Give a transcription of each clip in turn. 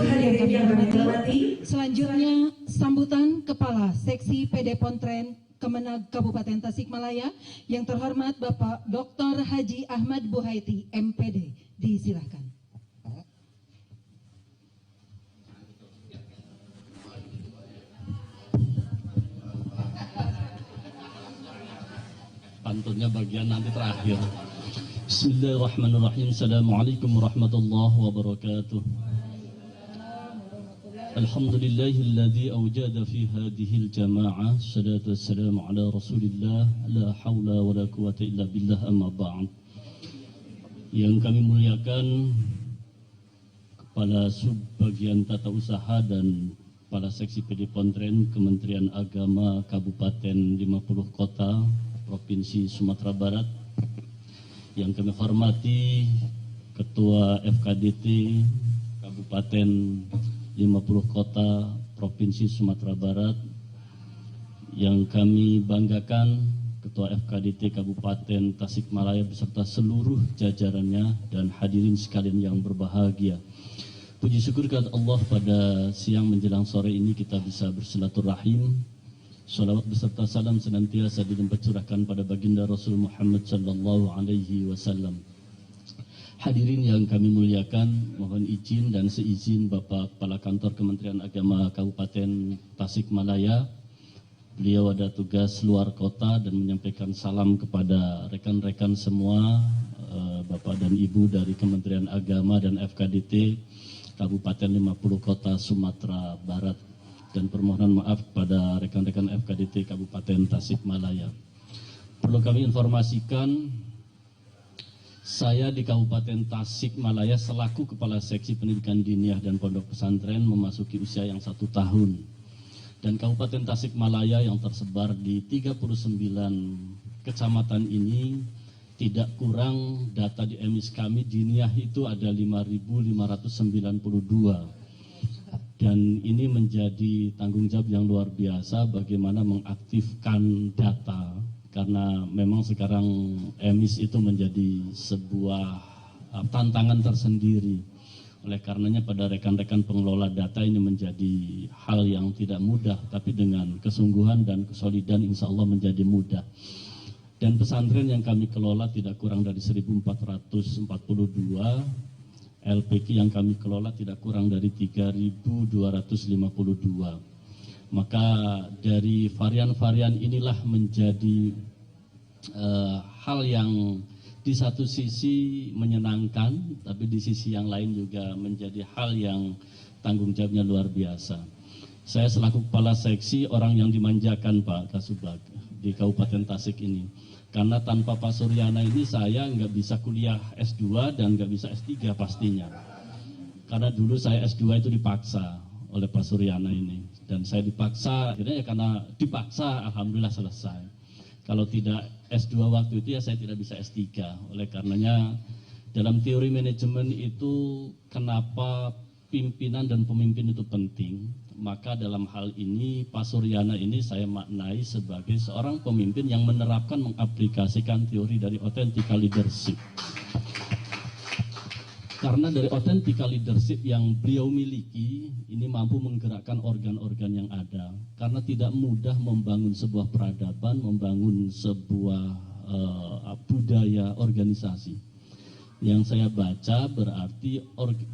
hadirin yang kami hormati. Selanjutnya sambutan Kepala Seksi PD Pontren Kemenag Kabupaten Tasikmalaya yang terhormat Bapak Dr. Haji Ahmad Buhaiti MPD. Disilahkan. Pantunnya bagian nanti terakhir. Bismillahirrahmanirrahim. Assalamualaikum warahmatullahi wabarakatuh. Alhamdulillahilladzi awjada fi hadhil jama'ah. Salatu wassalamu ala Rasulillah. La haula wala quwata illa billah, amma ba'd. Yang kami muliakan Kepala Subbagian Tata Usaha dan Kepala Seksi PD Pontren Kementerian Agama Kabupaten 50 Kota Provinsi Sumatera Barat, yang kami hormati Ketua FKDT Kabupaten 50 Kota Provinsi Sumatera Barat, yang kami banggakan Ketua FKDT Kabupaten Tasikmalaya beserta seluruh jajarannya dan hadirin sekalian yang berbahagia. Puji syukur kepada Allah, pada siang menjelang sore ini kita bisa bersilaturahim. Salawat beserta salam senantiasa dilimpahcurahkan pada baginda Rasul Muhammad sallallahu alaihi wasallam. Hadirin yang kami muliakan, mohon izin dan seizin Bapak Kepala Kantor Kementerian Agama Kabupaten Tasikmalaya. Beliau ada tugas luar kota dan menyampaikan salam kepada rekan-rekan semua, Bapak dan Ibu dari Kementerian Agama dan FKDT Kabupaten 50 Kota Sumatera Barat. Dan permohonan maaf pada rekan-rekan FKDT Kabupaten Tasikmalaya. Perlu kami informasikan, saya di Kabupaten Tasikmalaya selaku Kepala Seksi Pendidikan Diniyah dan Pondok Pesantren memasuki usia yang 1 tahun. Dan Kabupaten Tasikmalaya yang tersebar di 39 kecamatan ini tidak kurang data di emis kami diniyah itu ada 5.592. Dan ini menjadi tanggung jawab yang luar biasa bagaimana mengaktifkan data, karena memang sekarang emis itu menjadi sebuah tantangan tersendiri. Oleh karenanya pada rekan-rekan pengelola data ini menjadi hal yang tidak mudah, tapi dengan kesungguhan dan kesolidan insya Allah menjadi mudah. Dan pesantren yang kami kelola tidak kurang dari 1.442, LPK yang kami kelola tidak kurang dari 3.252. Maka dari varian-varian inilah menjadi hal yang di satu sisi menyenangkan, tapi di sisi yang lain juga menjadi hal yang tanggung jawabnya luar biasa. Saya selaku Kepala Seksi orang yang dimanjakan Pak Kasubag di Kabupaten Tasik ini. Karena tanpa Pak Suryana ini saya nggak bisa kuliah S2 dan nggak bisa S3 pastinya. Karena dulu saya S2 itu dipaksa oleh Pak Suryana ini. Dan saya dipaksa, akhirnya ya karena dipaksa Alhamdulillah selesai. Kalau tidak S2 waktu itu ya saya tidak bisa S3. Oleh karenanya dalam teori manajemen itu kenapa pimpinan dan pemimpin itu penting. Maka dalam hal ini Pak Suryana ini saya maknai sebagai seorang pemimpin yang menerapkan, mengaplikasikan teori dari authentic leadership. Karena dari authentic leadership yang beliau miliki ini mampu menggerakkan organ-organ yang ada. Karena tidak mudah membangun sebuah peradaban, membangun sebuah budaya organisasi. Yang saya baca berarti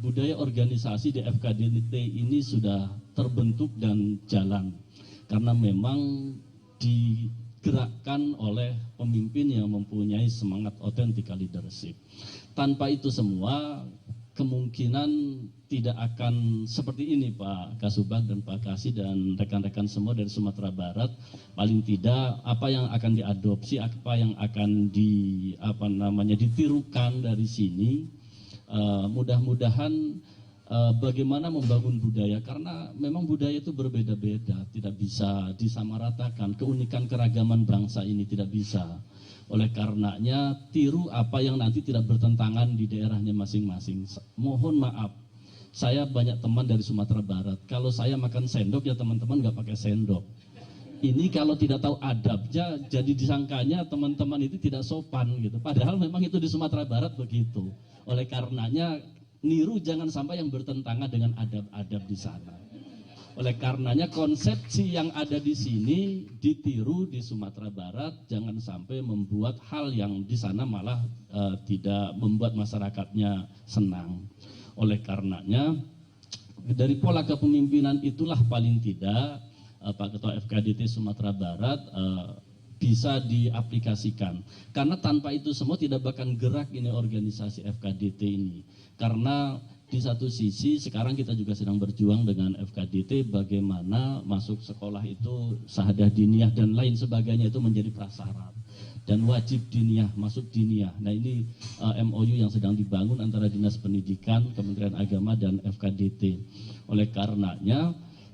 budaya organisasi di FKDT ini sudah terbentuk dan jalan, karena memang digerakkan oleh pemimpin yang mempunyai semangat authentic leadership. Tanpa itu semua kemungkinan tidak akan seperti ini Pak Kasubag dan Pak Kasih dan rekan-rekan semua dari Sumatera Barat. Paling tidak apa yang akan diadopsi, apa yang akan ditirukan dari sini, mudah-mudahan bagaimana membangun budaya, karena memang budaya itu berbeda-beda, tidak bisa disamaratakan. Keunikan keragaman bangsa ini tidak bisa. Oleh karenanya tiru apa yang nanti tidak bertentangan di daerahnya masing-masing. Mohon maaf, saya banyak teman dari Sumatera Barat. Kalau saya makan sendok ya teman-teman nggak pakai sendok. Ini kalau tidak tahu adabnya, jadi disangkanya teman-teman itu tidak sopan gitu. Padahal memang itu di Sumatera Barat begitu. Oleh karenanya niru jangan sampai yang bertentangan dengan adab-adab di sana. Oleh karenanya konsepsi yang ada di sini ditiru di Sumatera Barat, jangan sampai membuat hal yang di sana malah tidak membuat masyarakatnya senang. Oleh karenanya dari pola kepemimpinan itulah paling tidak Pak Ketua FKDT Sumatera Barat bisa diaplikasikan. Karena tanpa itu semua tidak bakal gerak ini organisasi FKDT ini. Karena di satu sisi sekarang kita juga sedang berjuang dengan FKDT bagaimana masuk sekolah itu syahadah diniyah dan lain sebagainya itu menjadi prasyarat dan wajib diniyah, masuk diniyah. Nah ini MOU yang sedang dibangun antara Dinas Pendidikan, Kementerian Agama dan FKDT. Oleh karenanya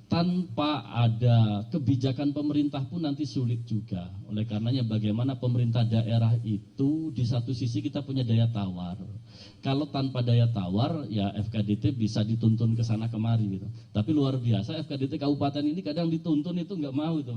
tanpa ada kebijakan pemerintah pun nanti sulit juga. Oleh karenanya bagaimana pemerintah daerah itu di satu sisi kita punya daya tawar. Kalau tanpa daya tawar ya FKDT bisa dituntun ke sana kemari gitu. Tapi luar biasa FKDT kabupaten ini kadang dituntun itu nggak mau itu.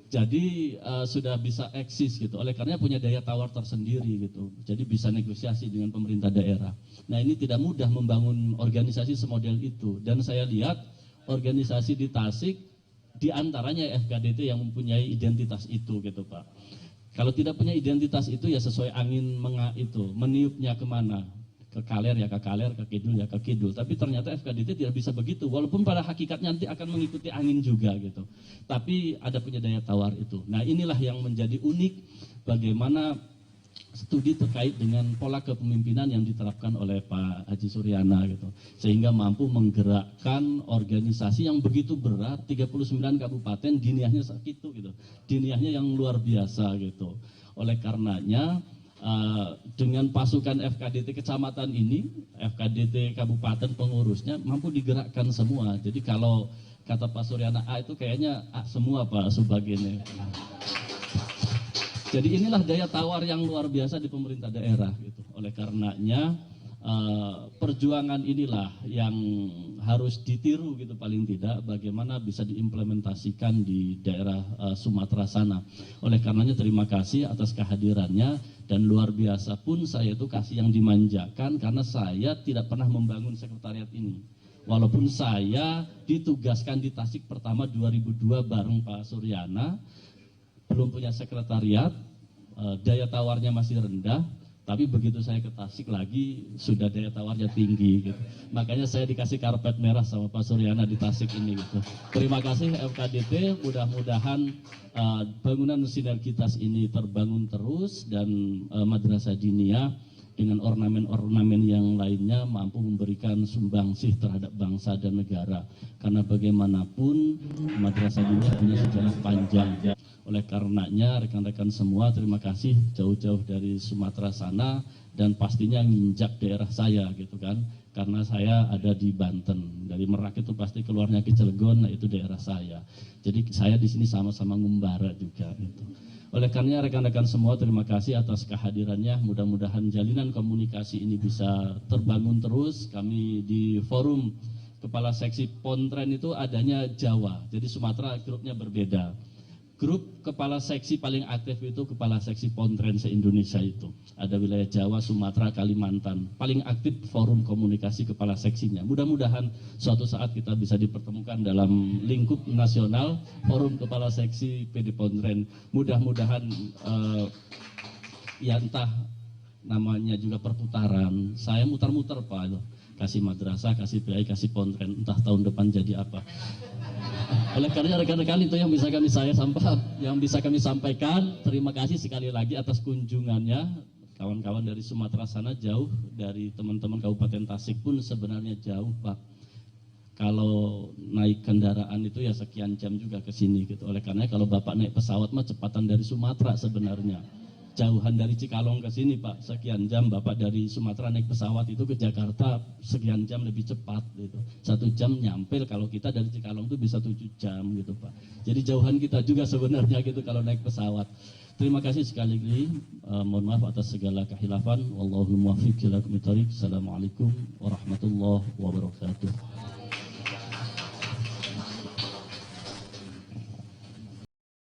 Jadi sudah bisa eksis gitu. Oleh karenanya punya daya tawar tersendiri gitu. Jadi bisa negosiasi dengan pemerintah daerah. Nah ini tidak mudah membangun organisasi semodel itu. Dan saya lihat organisasi di Tasik diantaranya FKDT yang mempunyai identitas itu gitu Pak. Kalau tidak punya identitas itu ya sesuai angin meniupnya kemana. Ke kaler ya ke kaler, ke kidul ya ke kidul. Tapi ternyata FKDT tidak bisa begitu. Walaupun pada hakikatnya nanti akan mengikuti angin juga gitu. Tapi ada punya daya tawar itu. Nah inilah yang menjadi unik bagaimana studi terkait dengan pola kepemimpinan yang diterapkan oleh Pak Haji Suryana gitu. Sehingga mampu menggerakkan organisasi yang begitu berat, 39 kabupaten diniyahnya segitu gitu. Diniyahnya yang luar biasa gitu. Oleh karenanya dengan pasukan FKDT kecamatan ini, FKDT kabupaten pengurusnya mampu digerakkan semua. Jadi kalau kata Pak Suryana A itu kayaknya A semua Pak Subagini. Jadi inilah daya tawar yang luar biasa di pemerintah daerah gitu. Oleh karenanya perjuangan inilah yang harus ditiru gitu paling tidak bagaimana bisa diimplementasikan di daerah Sumatera sana. Oleh karenanya terima kasih atas kehadirannya dan luar biasa pun saya itu kasih yang dimanjakan karena saya tidak pernah membangun sekretariat ini. Walaupun saya ditugaskan di Tasik pertama 2002 bareng Pak Suryana, belum punya sekretariat, daya tawarnya masih rendah, tapi begitu saya ke Tasik lagi sudah daya tawarnya tinggi gitu. Makanya saya dikasih karpet merah sama Pak Suryana di Tasik ini gitu. Terima kasih FKDT, mudah-mudahan bangunan sinergitas ini terbangun terus dan madrasah diniyah dengan ornamen-ornamen yang lainnya mampu memberikan sumbangsih terhadap bangsa dan negara. Karena bagaimanapun madrasah diniyah punya sejarah panjang. Oleh karenanya rekan-rekan semua terima kasih jauh-jauh dari Sumatera sana dan pastinya nginjak daerah saya gitu kan. Karena saya ada di Banten. Dari Merak itu pasti keluarnya ke Cilegon, nah itu daerah saya. Jadi saya di sini sama-sama ngumbara juga gitu. Oleh karenanya rekan-rekan semua terima kasih atas kehadirannya. Mudah-mudahan jalinan komunikasi ini bisa terbangun terus. Kami di forum kepala seksi Pontren itu adanya Jawa. Jadi Sumatera grupnya berbeda. Grup kepala seksi paling aktif itu kepala seksi Pontren se-Indonesia itu. Ada wilayah Jawa, Sumatera, Kalimantan. Paling aktif forum komunikasi kepala seksinya. Mudah-mudahan suatu saat kita bisa dipertemukan dalam lingkup nasional forum kepala seksi PD Pontren. Mudah-mudahan ya entah namanya juga perputaran. Saya muter-muter Pak. Kasih madrasah, kasih PI, kasih Pontren. Entah tahun depan jadi apa. Oleh karena rekan-rekan itu yang bisa kami sampaikan. Terima kasih sekali lagi atas kunjungannya. Kawan-kawan dari Sumatera sana jauh, dari teman-teman Kabupaten Tasik pun sebenarnya jauh Pak. Kalau naik kendaraan itu ya sekian jam juga ke sini gitu. Oleh karena kalau Bapak naik pesawat mah cepatan dari Sumatera sebenarnya. Jauhan dari Cikalong ke sini Pak, sekian jam. Bapak dari Sumatera naik pesawat itu ke Jakarta sekian jam lebih cepat gitu. 1 jam nyampe, kalau kita dari Cikalong itu bisa 7 jam gitu Pak. Jadi jauhan kita juga sebenarnya gitu kalau naik pesawat. Terima kasih sekali lagi. Mohon maaf atas segala kehilafan. Wallahu muwaffiq ila aqwamit thoriq. Assalamualaikum warahmatullahi wabarakatuh.